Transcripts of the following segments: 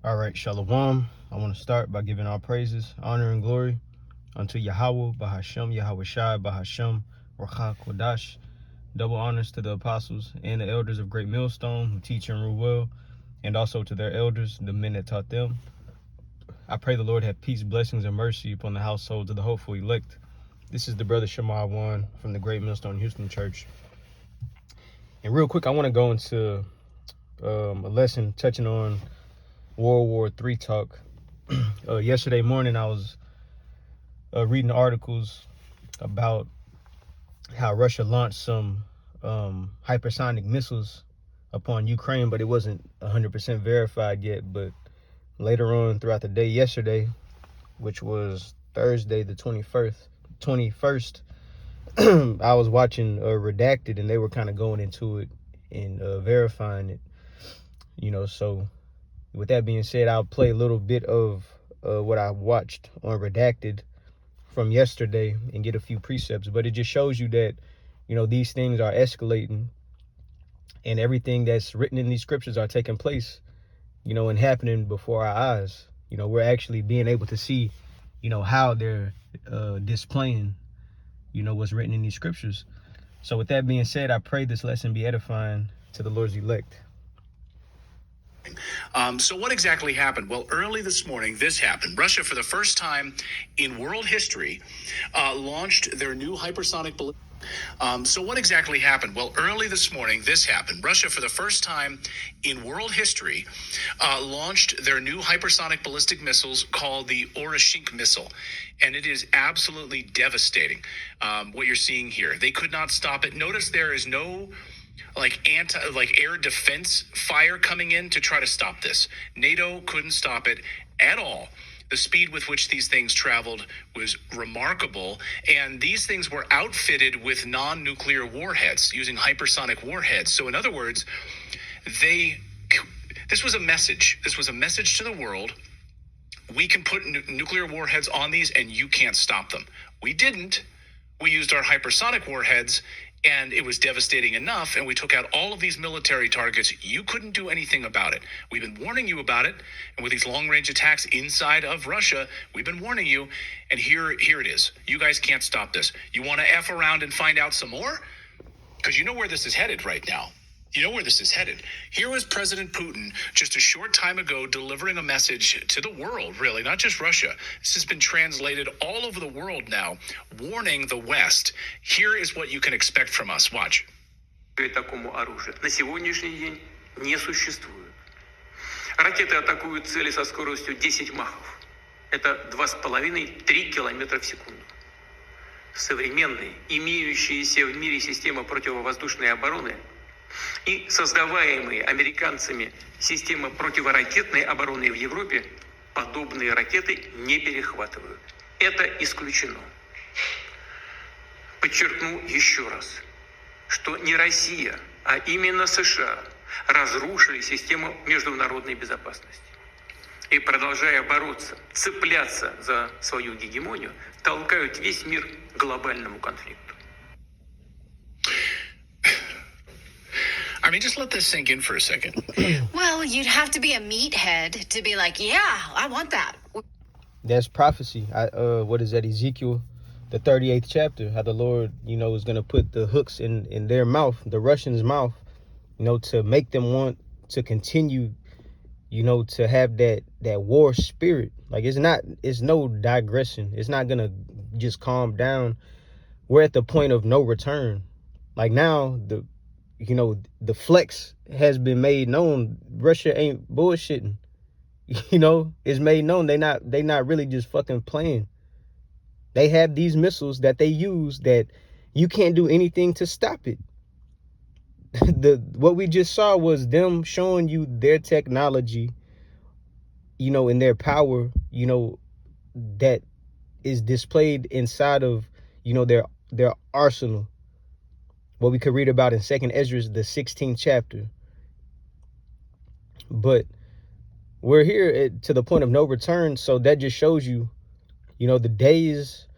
All right, Shalom. I want to start by giving all praises, honor, and glory unto Yahweh, Bahashem, Yahweh Shai, Bahashem, Rachah Kodash. Double honors to the apostles and the elders of Great Millstone who teach and rule well, and also to their elders, the men that taught them. I pray the Lord have peace, blessings, and mercy upon the households of the hopeful elect. This is the brother Shema One from the Great Millstone Houston Church. And real quick, I want to go into a lesson touching on World War III talk. Yesterday morning, I was reading articles about how Russia launched some hypersonic missiles upon Ukraine, but it wasn't 100% verified yet. But later on throughout the day yesterday, which was Thursday the 21st, I was watching Redacted, and they were kind of going into it and verifying it, so with that being said, I'll play a little bit of what I watched on Redacted from yesterday and get a few precepts. But it just shows you that, these things are escalating and everything that's written in these scriptures are taking place, and happening before our eyes. We're actually being able to see, how they're displaying, what's written in these scriptures. So with that being said, I pray this lesson be edifying to the Lord's elect. So what exactly happened? Well, early this morning, this happened. Russia, for the first time in world history, launched their new hypersonic ballistic. So what exactly happened? Well, early this morning, this happened. Russia, for the first time in world history, launched their new hypersonic ballistic missiles called the Oreshink missile. And it is absolutely devastating, what you're seeing here. They could not stop it. Notice there is no air defense fire coming in to try to stop this. NATO couldn't stop it at all. The speed with which these things traveled was remarkable, and these things were outfitted with non-nuclear warheads, using hypersonic warheads. So in other words, this was a message. This was a message to the world. We can put nuclear warheads on these, and you can't stop them. We didn't. We used our hypersonic warheads, and it was devastating enough, and we took out all of these military targets. You couldn't do anything about it. We've been warning you about it, and with these long-range attacks inside of Russia, we've been warning you, and here it is. You guys can't stop this. You want to F around and find out some more? Because you know where this is headed right now. You know where this is headed. Here was President Putin just a short time ago delivering a message to the world, really, not just Russia. This has been translated all over the world now, warning the West. Here is what you can expect from us. Watch. Такому оружию на сегодняшний день не существует. Ракеты атакуют цели со скоростью 10 махов. Это 2,5-3 километра в секунду. Современные, имеющиеся в мире системы противовоздушной обороны и создаваемые американцами системы противоракетной обороны в Европе подобные ракеты не перехватывают. Это исключено. Подчеркну еще раз, что не Россия, а именно США разрушили систему международной безопасности. И, продолжая бороться, цепляться за свою гегемонию, толкают весь мир к глобальному конфликту. I mean, just let this sink in for a second. Well, you'd have to be a meathead to be like, yeah, I want that. That's prophecy. What is that, Ezekiel, the 38th chapter, how the Lord, is going to put the hooks in their mouth, the Russians' mouth, to make them want to continue, to have that war spirit. Like, it's no digression. It's not going to just calm down. We're at the point of no return. Like now, the flex has been made known. Russia ain't bullshitting. It's made known they not really just fucking playing. They have these missiles that they use that you can't do anything to stop it. What we just saw was them showing you their technology, and their power, that is displayed inside of, their arsenal. What we could read about in 2nd Ezra, the 16th chapter. But we're here to the point of no return. So that just shows you, the days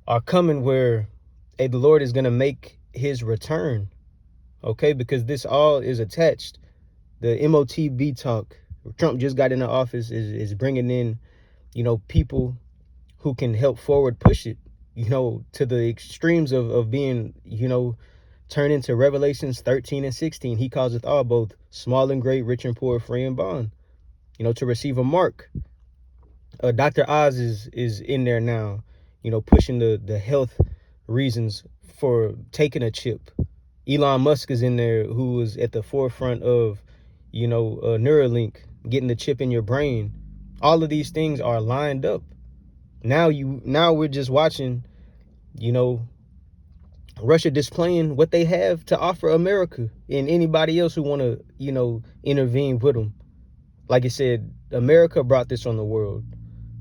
are coming where the Lord is going to make his return. Okay, because this all is attached. The MOTB talk, Trump just got into office is bringing in, people who can help forward push it, to the extremes of being, turned into Revelations 13 and 16. He causeth all, both small and great, rich and poor, free and bond, to receive a mark. Dr. Oz is in there now, pushing the health reasons for taking a chip. Elon Musk is in there, who was at the forefront of, Neuralink, getting the chip in your brain. All of these things are lined up. Now we're just watching, Russia displaying what they have to offer America and anybody else who want to, intervene with them. Like I said, America brought this on the world,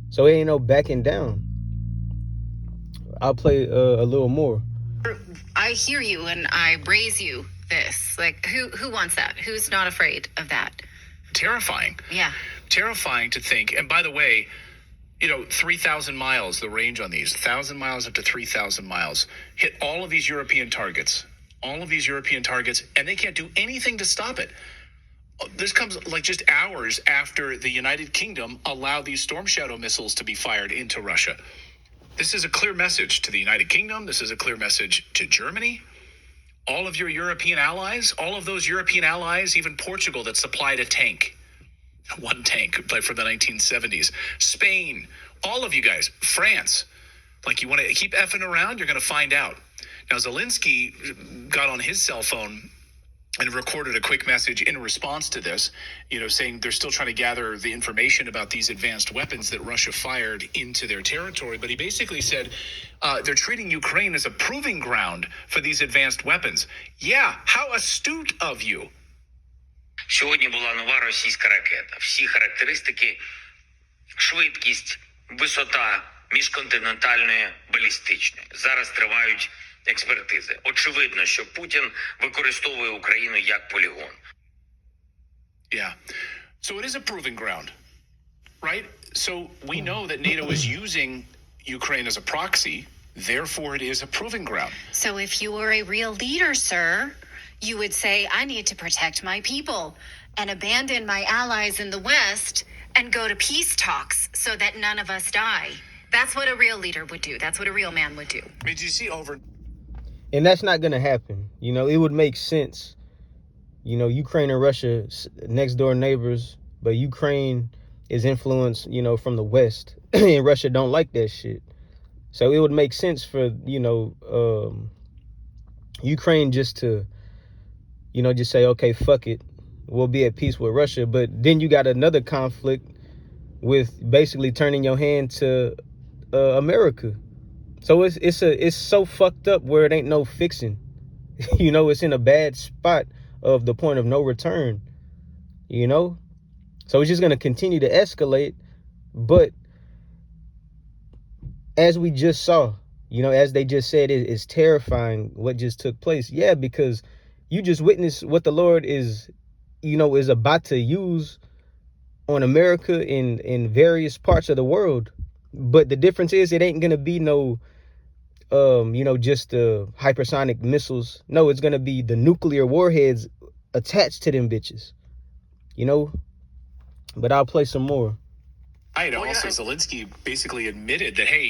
so it ain't no backing down. I'll play a little more. I hear you and I raise you this. Like, who wants that? Who's not afraid of that? Terrifying. Yeah. Terrifying to think. And by the way, 3,000 miles, the range on these, 1,000 miles up to 3,000 miles, hit all of these European targets, and they can't do anything to stop it. This comes like just hours after the United Kingdom allowed these Storm Shadow missiles to be fired into Russia. This is a clear message to the United Kingdom. This is a clear message to Germany. All of your European allies, all of those European allies, even Portugal that supplied a tank, one tank, like from the 1970s, Spain, all of you guys, France, like you want to keep effing around, you're going to find out. Now, Zelensky got on his cell phone and recorded a quick message in response to this, saying they're still trying to gather the information about these advanced weapons that Russia fired into their territory. But he basically said they're treating Ukraine as a proving ground for these advanced weapons. Yeah, how astute of you. Сьогодні була нова російська ракета. Всі характеристики, швидкість, висота міжконтинентальної балістичної. Зараз тривають експертизи. Очевидно, що Путін використовує Україну як полігон. Yeah. So it is a proving ground, right? So we know that NATO is using Ukraine as a proxy. Therefore, it is a proving ground. So if you were a real leader, sir, you would say, I need to protect my people and abandon my allies in the West and go to peace talks so that none of us die. That's what a real leader would do. That's what a real man would do. I mean, do you see over... And that's not going to happen. It would make sense. Ukraine and Russia, next door neighbors, but Ukraine is influenced, from the West, and Russia don't like that shit. So it would make sense for, Ukraine just to, just say, okay, fuck it. We'll be at peace with Russia. But then you got another conflict with basically turning your hand to America. So it's so fucked up where it ain't no fixing. It's in a bad spot of the point of no return. So it's just going to continue to escalate. But as we just saw, as they just said, it's terrifying what just took place. Yeah, because you just witnessed what the Lord is about to use on America in various parts of the world. But the difference is it ain't going to be no, just hypersonic missiles. No, it's going to be the nuclear warheads attached to them bitches, But I'll play some more. Zelensky basically admitted that, hey,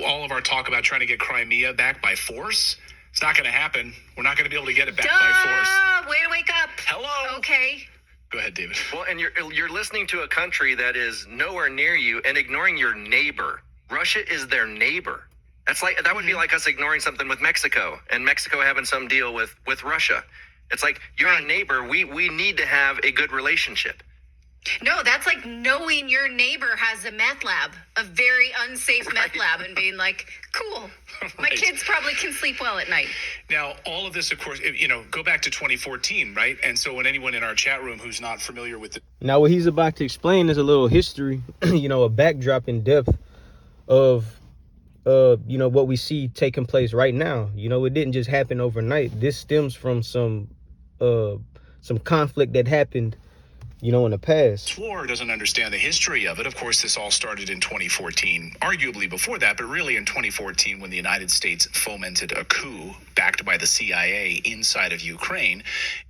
all of our talk about trying to get Crimea back by force, it's not going to happen. We're not going to be able to get it back by force. Way to wake up. Hello. Okay. Go ahead, David. Well, and you're listening to a country that is nowhere near you and ignoring your neighbor. Russia is their neighbor. That would be like us ignoring something with Mexico and Mexico having some deal with Russia. It's like, you're a neighbor. We need to have a good relationship. No, that's like knowing your neighbor has a meth lab, a very unsafe meth lab, and being like, cool, my kids probably can sleep well at night. Now, all of this, of course, go back to 2014, right? And so when anyone in our chat room who's not familiar with it. Now, what he's about to explain is a little history, a backdrop in depth of, what we see taking place right now. It didn't just happen overnight. This stems from some conflict that happened, you know, in the past. War doesn't understand the history of it. Of course, this all started in 2014, arguably before that, but really in 2014 when the United States fomented a coup backed by the CIA inside of Ukraine,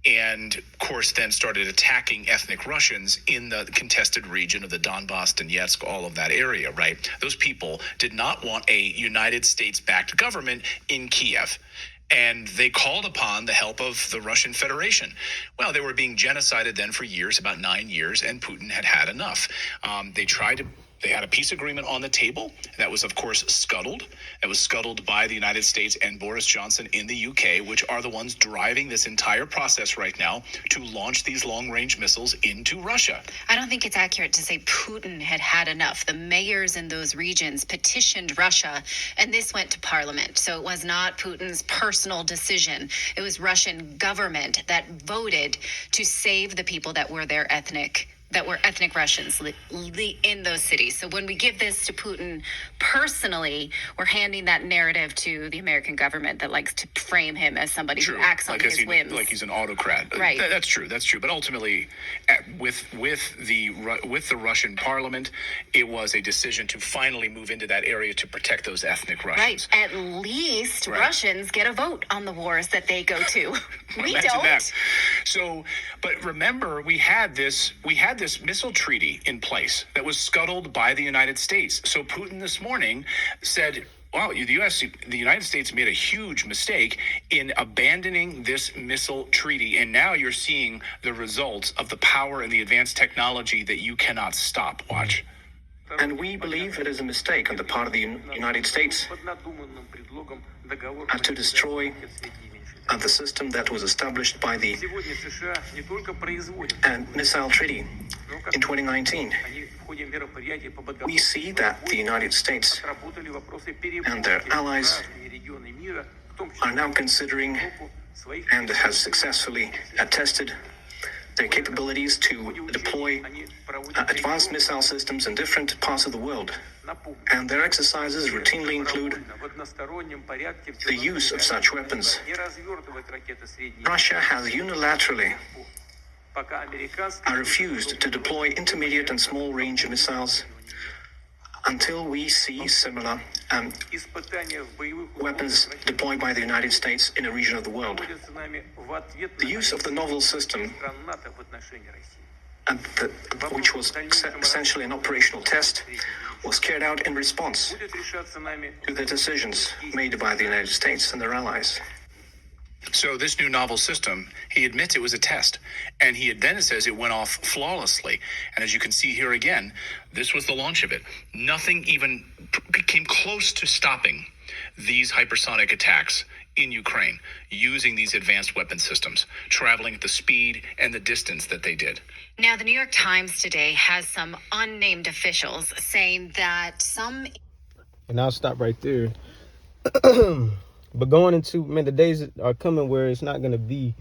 and of course then started attacking ethnic Russians in the contested region of the Donbass, Donetsk, all of that area, right? Those people did not want a United States-backed government in Kiev. And they called upon the help of the Russian Federation. Well, they were being genocided then for years, about 9 years, and Putin had had enough. They had a peace agreement on the table that was, of course, scuttled. It was scuttled by the United States and Boris Johnson in the UK, which are the ones driving this entire process right now to launch these long-range missiles into Russia. I don't think it's accurate to say Putin had had enough. The mayors in those regions petitioned Russia, and this went to parliament. So it was not Putin's personal decision. It was Russian government that voted to save the people that were ethnic Russians in those cities. So when we give this to Putin personally, we're handing that narrative to the American government that likes to frame him as somebody who acts on his whims. Like he's an autocrat. Right. That's true. But ultimately, with the Russian parliament, it was a decision to finally move into that area to protect those ethnic Russians. Right. At least Russians get a vote on the wars that they go to. We Imagine don't. that. So, but remember, we had this missile treaty in place that was scuttled by the United States. So Putin this morning said, wow, the United States made a huge mistake in abandoning this missile treaty. And now you're seeing the results of the power and the advanced technology that you cannot stop. Watch. And we believe it is a mistake on the part of the United States to destroy the system that was established by the missile treaty in 2019. We see that the United States and their allies are now considering and has successfully tested their capabilities to deploy advanced missile systems in different parts of the world. And their exercises routinely include the use of such weapons. Russia has unilaterally refused to deploy intermediate and small-range missiles until we see similar weapons deployed by the United States in a region of the world. The use of the novel system, which was essentially an operational test, was carried out in response to the decisions made by the United States and their allies. So this new novel system, he admits it was a test, and he then says it went off flawlessly. And as you can see here again, this was the launch of it. Nothing even came close to stopping these hypersonic attacks in Ukraine using these advanced weapon systems, traveling at the speed and the distance that they did. Now, the New York Times today has some unnamed officials saying that some... And I'll stop right there. But going into, man, the days are coming where it's not going to be,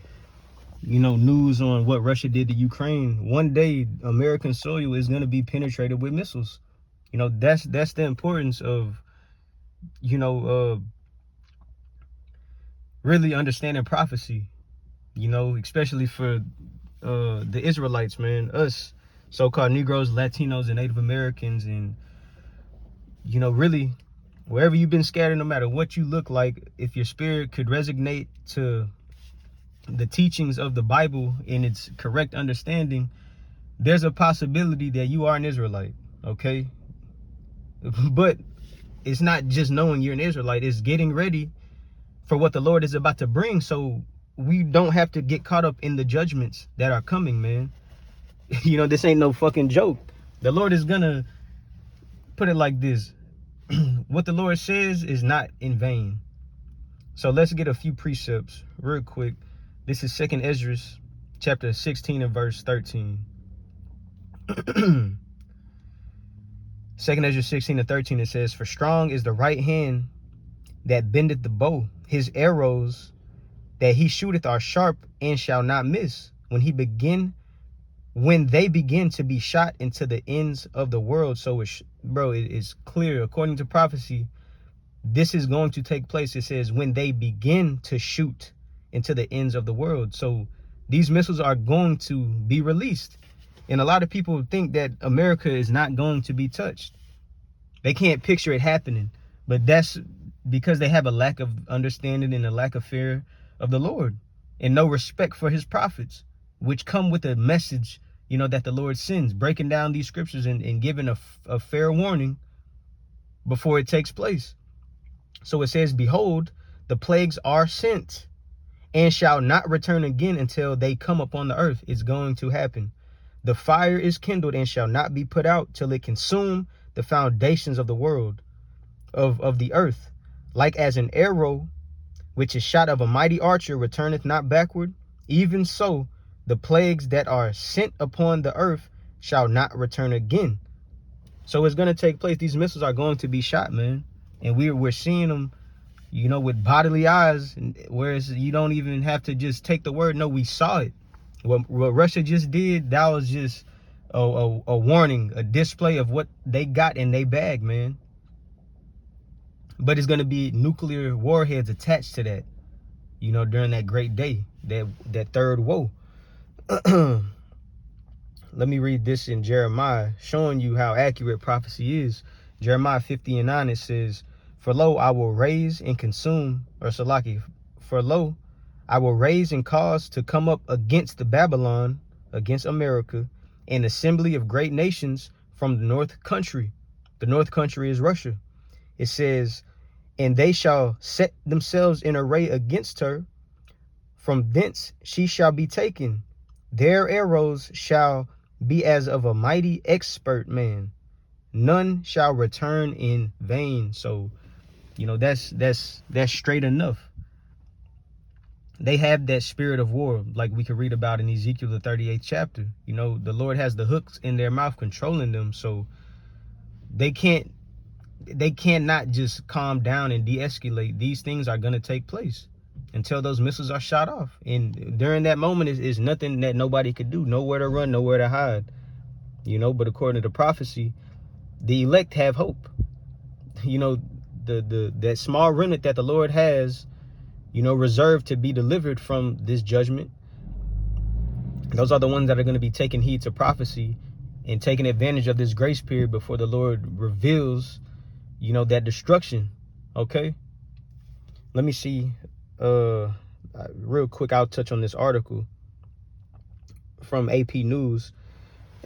news on what Russia did to Ukraine. One day, American soil is going to be penetrated with missiles. That's the importance of, really understanding prophecy, especially for the Israelites, man, us so-called Negroes, Latinos, and Native Americans, and, really, wherever you've been scattered, no matter what you look like, if your spirit could resonate to the teachings of the Bible in its correct understanding, there's a possibility that you are an Israelite, okay? But it's not just knowing you're an Israelite, it's getting ready for what the Lord is about to bring, so we don't have to get caught up in the judgments that are coming, man. This ain't no fucking joke. The Lord is gonna put it like this. What the Lord says is not in vain. So let's get a few precepts real quick. This is 2nd Ezra chapter 16 and verse 13. 2nd Ezra 16 and 13, it says, "For strong is the right hand that bendeth the bow. His arrows that he shooteth are sharp and shall not miss. When they begin to be shot into the ends of the world." So it is clear, according to prophecy, this is going to take place. It says when they begin to shoot into the ends of the world. So these missiles are going to be released. And a lot of people think that America is not going to be touched. They can't picture it happening. But that's because they have a lack of understanding and a lack of fear of the Lord and no respect for his prophets, which come with a message, that the Lord sends, breaking down these scriptures and giving a fair warning before it takes place. So it says, behold, the plagues are sent and shall not return again until they come upon the earth. It's going to happen. The fire is kindled and shall not be put out till it consume the foundations of the world, of the earth. Like as an arrow which is shot of a mighty archer returneth not backward, even so the plagues that are sent upon the earth shall not return again. So it's going to take place. These missiles are going to be shot, man. And we're seeing them, with bodily eyes, whereas you don't even have to just take the word. No, we saw it. What Russia just did, that was just a warning, a display of what they got in their bag, man. But it's going to be nuclear warheads attached to that, during that great day, that third woe. Let me read this in Jeremiah, showing you how accurate prophecy is. Jeremiah 50:9, it says, for lo, I will raise and consume, or Salaki, for lo, I will raise and cause to come up against the Babylon, against America, an assembly of great nations from the north country. The north country is Russia. It says, and they shall set themselves in array against her. From thence she shall be taken. Their arrows shall be as of a mighty expert man. None shall return in vain. So, that's straight enough. They have that spirit of war, like we could read about in Ezekiel, the 38th chapter. The Lord has the hooks in their mouth controlling them. So they cannot just calm down and de-escalate. These things are going to take place until those missiles are shot off. And during that moment is nothing that nobody could do. Nowhere to run, nowhere to hide. But according to prophecy, the elect have hope. That small remnant that the Lord has, reserved to be delivered from this judgment. Those are the ones that are going to be taking heed to prophecy and taking advantage of this grace period before the Lord reveals, that destruction. Okay. Let me see. Real quick, I'll touch on this article from AP News.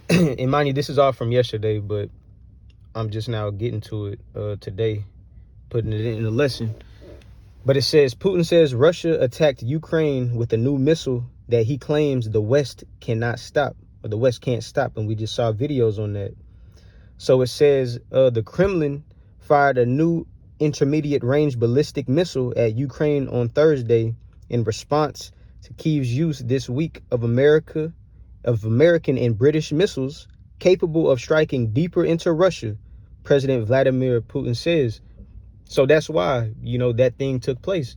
And mind you, this is all from yesterday, but I'm just now getting to it today, putting it in the lesson. But it says, Putin says Russia attacked Ukraine with a new missile that he claims the West cannot stop, or the West can't stop. And we just saw videos on that. So it says the Kremlin fired a new intermediate range ballistic missile at Ukraine on Thursday in response to Kyiv's use this week of American and British missiles capable of striking deeper into Russia, President Vladimir Putin says. So that's why, that thing took place,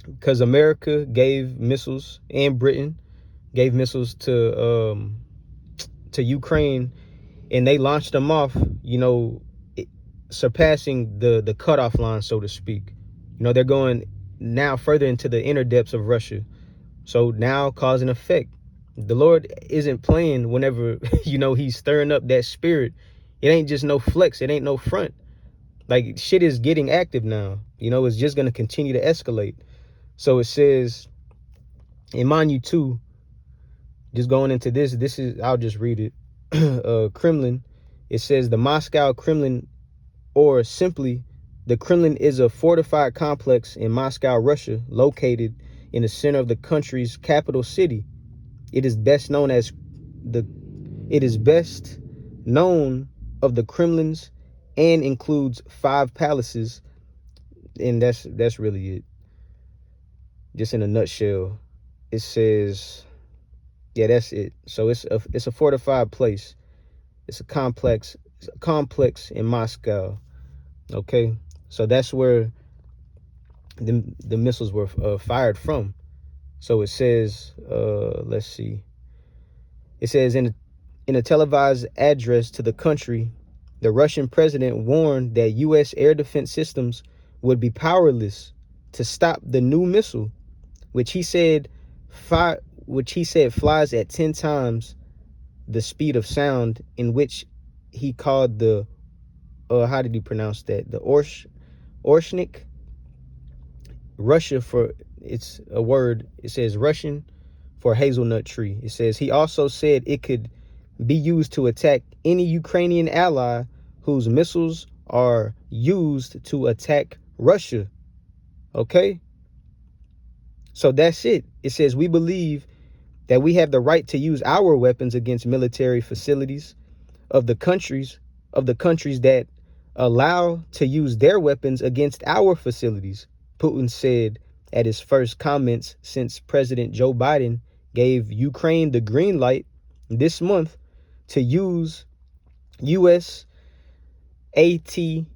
because America gave missiles and Britain gave missiles to Ukraine, and they launched them off, surpassing the cutoff line, so to speak. They're going now further into the inner depths of Russia. So now cause and effect. The Lord isn't playing whenever, he's stirring up that spirit. It ain't just no flex. It ain't no front. Like, shit is getting active now. It's just going to continue to escalate. So it says, and mind you too, just going into this is, I'll just read it. Kremlin, it says the Moscow Kremlin, or simply the Kremlin, is a fortified complex in Moscow, Russia, located in the center of the country's capital city. It is best known of the Kremlins and includes 5 palaces. And that's really it. Just in a nutshell, it says, yeah, that's it. So it's a fortified place. It's a complex in Moscow. Okay, so that's where the missiles were fired from. So it says, let's see. It says in a televised address to the country, the Russian president warned that U.S. air defense systems would be powerless to stop the new missile, which he said flies at 10 times the speed of sound, in which he called the how did he pronounce that? The Orshnik. Russia for, it's a word, it says Russian for hazelnut tree. It says he also said it could be used to attack any Ukrainian ally whose missiles are used to attack Russia. Okay? So that's it. It says we believe that we have the right to use our weapons against military facilities of the countries that allow to use their weapons against our facilities, Putin said at his first comments since President Joe Biden gave Ukraine the green light this month to use U.S. ATACMS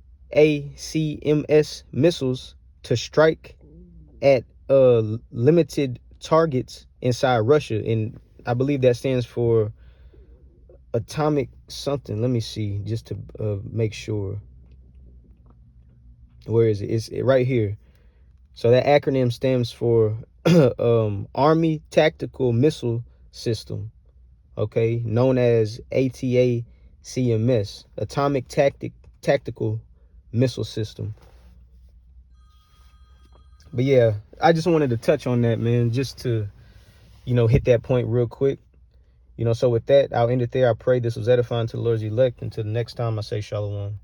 missiles to strike at limited targets inside Russia. And I believe that stands for atomic something. Let me see, just to make sure. Where is it? It's right here. So that acronym stands for Army Tactical Missile System, okay, known as ATACMS, Atomic Tactical Missile System. But yeah, I just wanted to touch on that, man, just to, hit that point real quick. So with that, I'll end it there. I pray this was edifying to the Lord's elect. Until the next time, I say shalom.